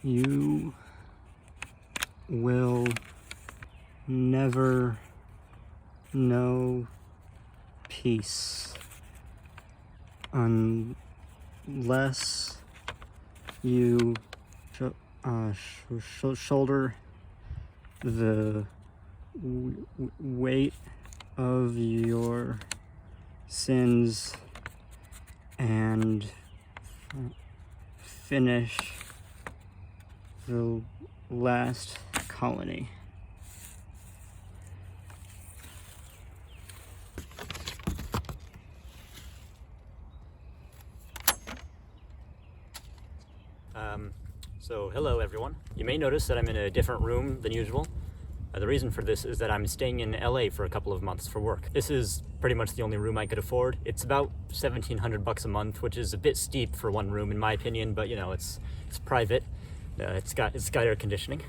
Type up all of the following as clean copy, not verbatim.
You will never know peace unless you shoulder the weight of your sins and finish the last colony. So hello everyone. You may notice that I'm in a different room than usual. The reason for this is that I'm staying in LA for a couple of months for work. This is pretty much the only room I could afford. It's about $1,700 a month, which is a bit steep for one room in my opinion, but you know, it's private. It's got air conditioning.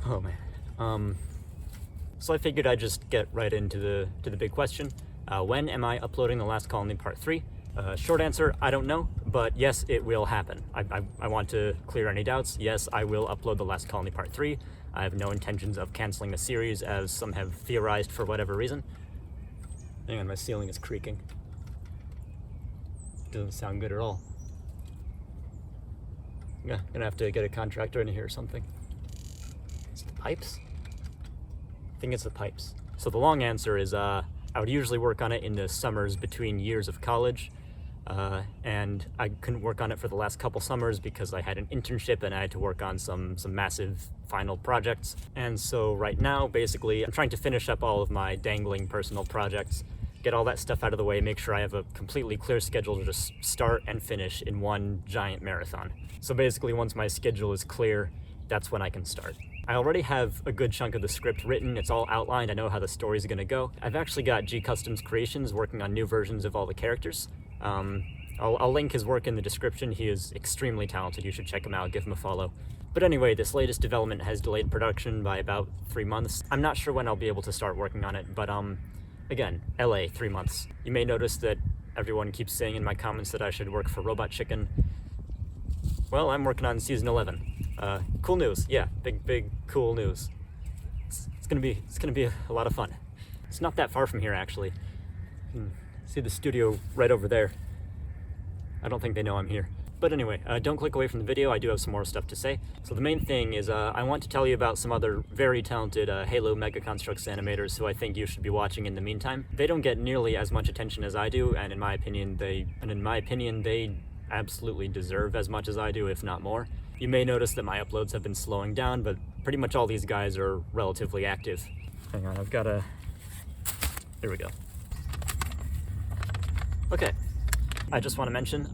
Oh man. So I figured I'd just get right into the big question. When am I uploading The Last Colony Part 3? Short answer, I don't know, but yes, it will happen. I want to clear any doubts. Yes, I will upload The Last Colony Part 3. I have no intentions of canceling the series, as some have theorized for whatever reason. Hang on, my ceiling is creaking. Doesn't sound good at all. Yeah, gonna have to get a contractor in here or something. It's the pipes? I think it's the pipes. So the long answer is, I would usually work on it in the summers between years of college. And I couldn't work on it for the last couple summers because I had an internship and I had to work on some massive final projects. And so right now, basically, I'm trying to finish up all of my dangling personal projects, get all that stuff out of the way, make sure I have a completely clear schedule to just start and finish in one giant marathon. So basically, once my schedule is clear, that's when I can start. I already have a good chunk of the script written. It's all outlined. I know how the story's gonna go. I've actually got GCustomsCreations working on new versions of all the characters. I'll link his work in the description. He is extremely talented. You should check him out, give him a follow. But anyway, this latest development has delayed production by about 3 months. I'm not sure when I'll be able to start working on it, but again, LA, 3 months. You may notice that everyone keeps saying in my comments that I should work for Robot Chicken. Well, I'm working on season 11. Cool news, yeah, big cool news. It's gonna be a lot of fun. It's not that far from here, actually. See the studio right over there. I don't think they know I'm here. But anyway, don't click away from the video. I do have some more stuff to say. So the main thing is I want to tell you about some other very talented Halo Mega Constructs animators who I think you should be watching in the meantime. They don't get nearly as much attention as I do, and in my opinion, they absolutely deserve as much as I do, if not more. You may notice that my uploads have been slowing down, but pretty much all these guys are relatively active. Hang on, I've got a... Here we go. Okay, I just want to mention,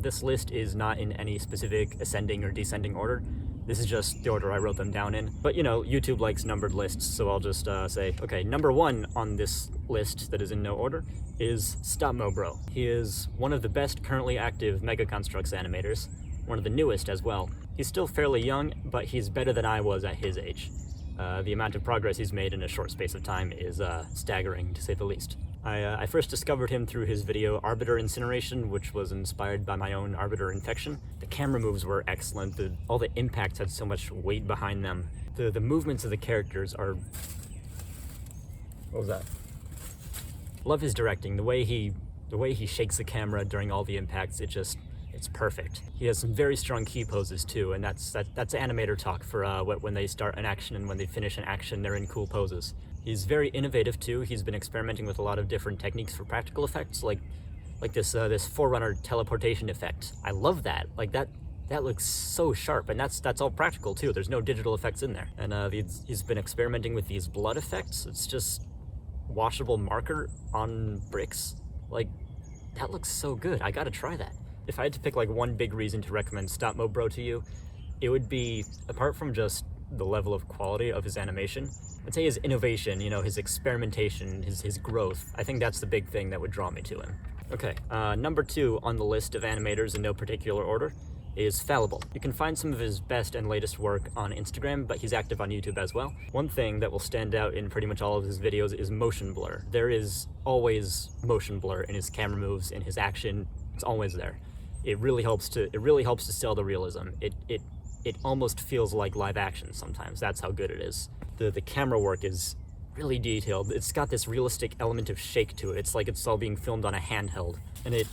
this list is not in any specific ascending or descending order. This is just the order I wrote them down in. But you know, YouTube likes numbered lists, so I'll just say, okay, number 1 on this list that is in no order is Stopmo Bro. He is one of the best currently active Mega Constructs animators, one of the newest as well. He's still fairly young, but he's better than I was at his age. The amount of progress he's made in a short space of time is staggering, to say the least. I first discovered him through his video Arbiter Incineration, which was inspired by my own Arbiter Infection. The camera moves were excellent. All the impacts had so much weight behind them. The movements of the characters are... What was that? Love his directing. The way he shakes the camera during all the impacts, it's perfect. He has some very strong key poses too, and that's animator talk for when they start an action and when they finish an action, they're in cool poses. He's very innovative too. He's been experimenting with a lot of different techniques for practical effects, like this Forerunner teleportation effect. I love that. Like that looks so sharp, and that's all practical too. There's no digital effects in there. And he's been experimenting with these blood effects. It's just washable marker on bricks. Like, that looks so good. I gotta try that. If I had to pick like one big reason to recommend Stopmo Bro to you, it would be, apart from just the level of quality of his animation, I'd say his innovation, you know, his experimentation, his growth. I think that's the big thing that would draw me to him. Okay, number 2 on the list of animators in no particular order is Fallable. You can find some of his best and latest work on Instagram, but he's active on YouTube as well. One thing that will stand out in pretty much all of his videos is motion blur. There is always motion blur in his camera moves, in his action. It's always there. It really helps to sell the realism. It it almost feels like live action sometimes. That's how good it is. The camera work is really detailed. It's got this realistic element of shake to it. It's like it's all being filmed on a handheld, and it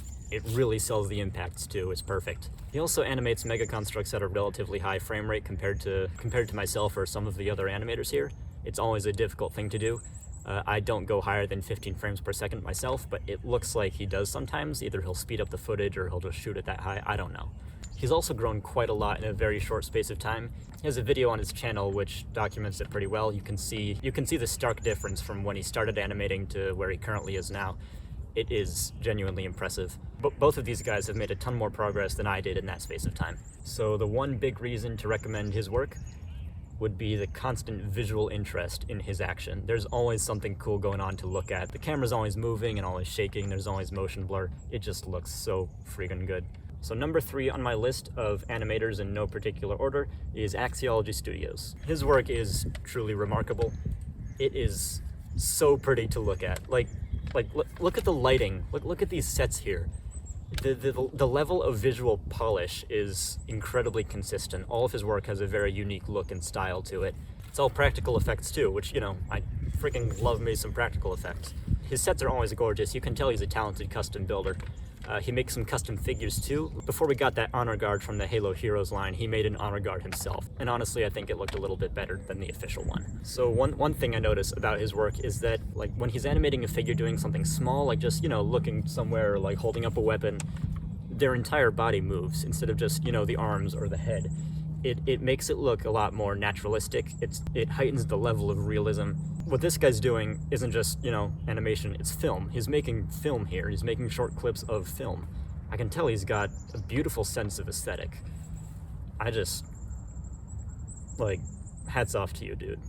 really sells the impacts too. It's perfect. He also animates mega constructs at a relatively high frame rate compared to myself or some of the other animators here. It's always a difficult thing to do. I don't go higher than 15 frames per second myself, but it looks like he does sometimes. Either he'll speed up the footage or he'll just shoot it that high. I don't know. He's also grown quite a lot in a very short space of time. He has a video on his channel which documents it pretty well. You can see the stark difference from when he started animating to where he currently is now. It is genuinely impressive. But both of these guys have made a ton more progress than I did in that space of time. So the one big reason to recommend his work would be the constant visual interest in his action. There's always something cool going on to look at. The camera's always moving and always shaking. There's always motion blur. It just looks so freaking good. So number 3 on my list of animators in no particular order is Axiology Studios. His work is truly remarkable. It is so pretty to look at. Look at the lighting. Look at these sets here. The level of visual polish is incredibly consistent. All of his work has a very unique look and style to it. It's all practical effects too, which, you know, I freaking love me some practical effects. His sets are always gorgeous. You can tell he's a talented custom builder. He makes some custom figures too. Before we got that honor guard from the Halo Heroes line, he made an honor guard himself. And honestly, I think it looked a little bit better than the official one. So one thing I notice about his work is that, like, when he's animating a figure doing something small, like just, you know, looking somewhere or like holding up a weapon, their entire body moves instead of just, you know, the arms or the head. It makes it look a lot more naturalistic. It heightens the level of realism. What this guy's doing isn't just, you know, animation, it's film. He's making film here. He's making short clips of film. I can tell he's got a beautiful sense of aesthetic. I just, like, hats off to you, dude.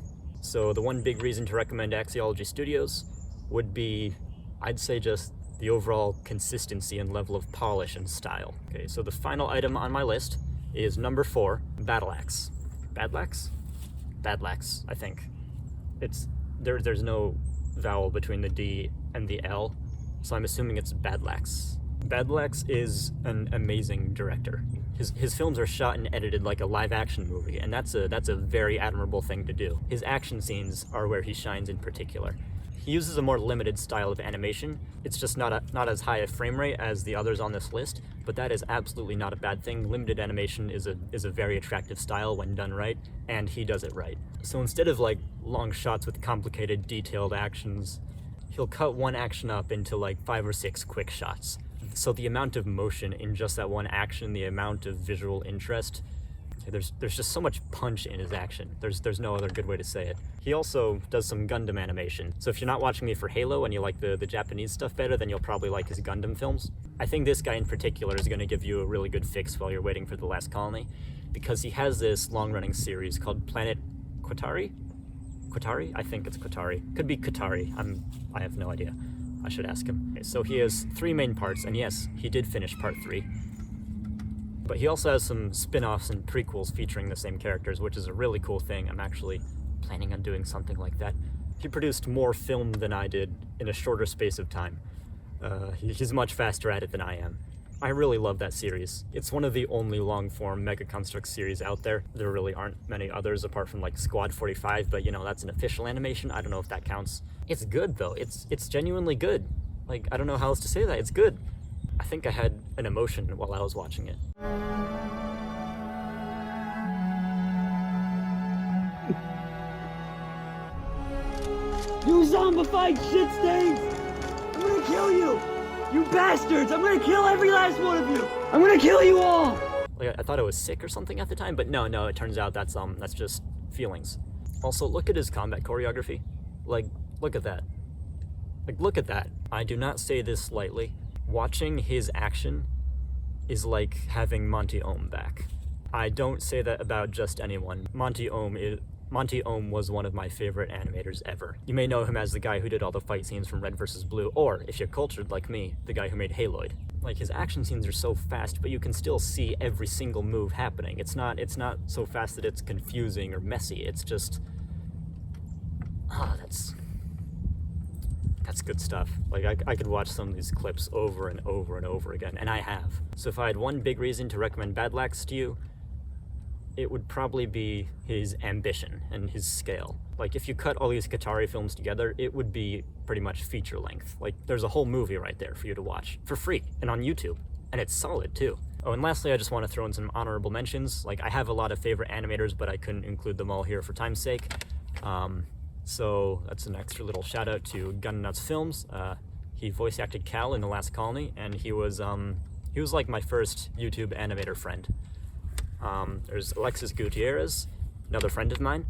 So the one big reason to recommend Axiology Studios would be, I'd say, just the overall consistency and level of polish and style. Okay, so the final item on my list is number 4, Badlaxe. Badlaxe? Badlaxe, I think. There's no vowel between the D and the L, so I'm assuming it's Badlaxe. Badlaxe is an amazing director. His films are shot and edited like a live action movie, and that's a very admirable thing to do. His action scenes are where he shines in particular. He uses a more limited style of animation. It's just not as high a frame rate as the others on this list, but that is absolutely not a bad thing. Limited animation is a very attractive style when done right, and he does it right. So instead of like long shots with complicated, detailed actions, he'll cut one action up into like 5 or 6 quick shots. So the amount of motion in just that one action, the amount of visual interest, there's just so much punch in his action. There's no other good way to say it. He also does some Gundam animation. So if you're not watching me for Halo and you like the Japanese stuff better, then you'll probably like his Gundam films. I think this guy in particular is going to give you a really good fix while you're waiting for the last colony, because he has this long-running series called Planet Qatari? Qatari? I think it's Qatari. Could be Qatari. I have no idea. I should ask him. Okay, so he has 3 main parts, and yes, he did finish part 3. But he also has some spin-offs and prequels featuring the same characters, which is a really cool thing. I'm actually planning on doing something like that. He produced more film than I did in a shorter space of time. He's much faster at it than I am. I really love that series. It's one of the only long-form Mega Construct series out there. There really aren't many others apart from like Squad 45, but you know, that's an official animation. I don't know if that counts. It's good though. It's genuinely good. Like, I don't know how else to say that. It's good. I think I had an emotion while I was watching it. You zombified shit stains! I'm gonna kill you! You bastards! I'm gonna kill every last one of you! I'm gonna kill you all! Like, I thought I was sick or something at the time, but no, it turns out that's just feelings. Also, look at his combat choreography. Like, look at that. Like, look at that. I do not say this lightly. Watching his action is like having Monty Ohm back. I don't say that about just anyone. Monty Ohm was one of my favorite animators ever. You may know him as the guy who did all the fight scenes from Red vs. Blue, or, if you're cultured like me, the guy who made Haloid. Like, his action scenes are so fast, but you can still see every single move happening. It's not so fast that it's confusing or messy. It's just... That's good stuff. Like, I could watch some of these clips over and over and over again, and I have. So if I had one big reason to recommend Badlaxe to you, it would probably be his ambition and his scale. Like, if you cut all these Qatari films together, it would be pretty much feature length. Like, there's a whole movie right there for you to watch for free and on YouTube, and it's solid too. Oh, and lastly, I just want to throw in some honorable mentions. Like, I have a lot of favorite animators, but I couldn't include them all here for time's sake. So that's an extra little shout out to Gun Nuts Films. He voice acted Cal in The Last Colony, and he was like my first YouTube animator friend. There's Alexis Gutierrez, another friend of mine.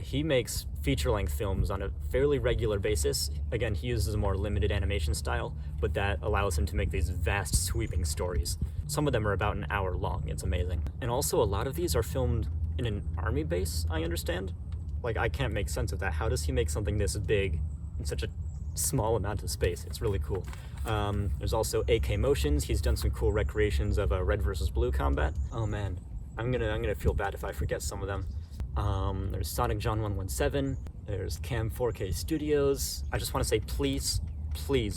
He makes feature-length films on a fairly regular basis. Again, he uses a more limited animation style, but that allows him to make these vast, sweeping stories. Some of them are about an hour long. It's amazing. And also, a lot of these are filmed in an army base, I understand. Like, I can't make sense of that. How does he make something this big in such a small amount of space? It's really cool. There's also AKMotions. He's done some cool recreations of red versus blue combat. Oh man, I'm gonna feel bad if I forget some of them. There's Sonic John 117. There's Cam 4K Studios. I just want to say, please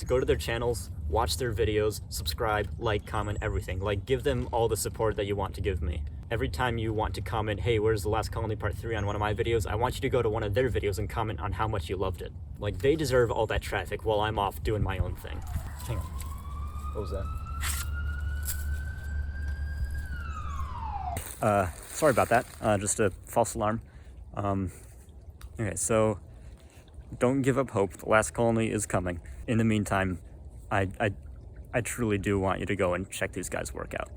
go to their channels, watch their videos, subscribe, like, comment, everything. Like, give them all the support that you want to give me. Every time you want to comment, hey, where's The Last Colony Part 3 on one of my videos, I want you to go to one of their videos and comment on how much you loved it. Like, they deserve all that traffic while I'm off doing my own thing. Hang on. What was that? Sorry about that. Just a false alarm. Okay, so don't give up hope. The Last Colony is coming. In the meantime, I truly do want you to go and check these guys' work out.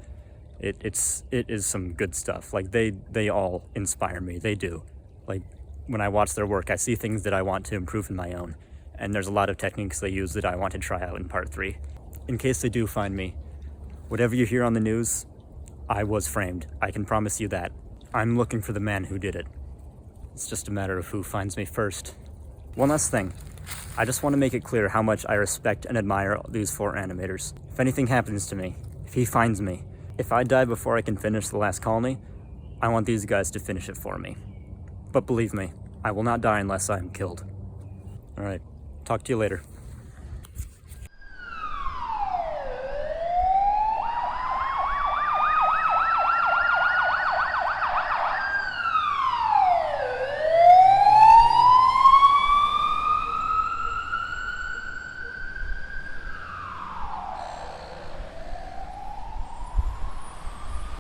It is some good stuff. Like, they all inspire me. They do. Like, when I watch their work, I see things that I want to improve in my own. And there's a lot of techniques they use that I want to try out in part 3. In case they do find me, whatever you hear on the news, I was framed. I can promise you that. I'm looking for the man who did it. It's just a matter of who finds me first. One last thing. I just want to make it clear how much I respect and admire these 4 animators. If anything happens to me, if he finds me, if I die before I can finish The Last Colony, I want these guys to finish it for me. But believe me, I will not die unless I am killed. Alright, talk to you later.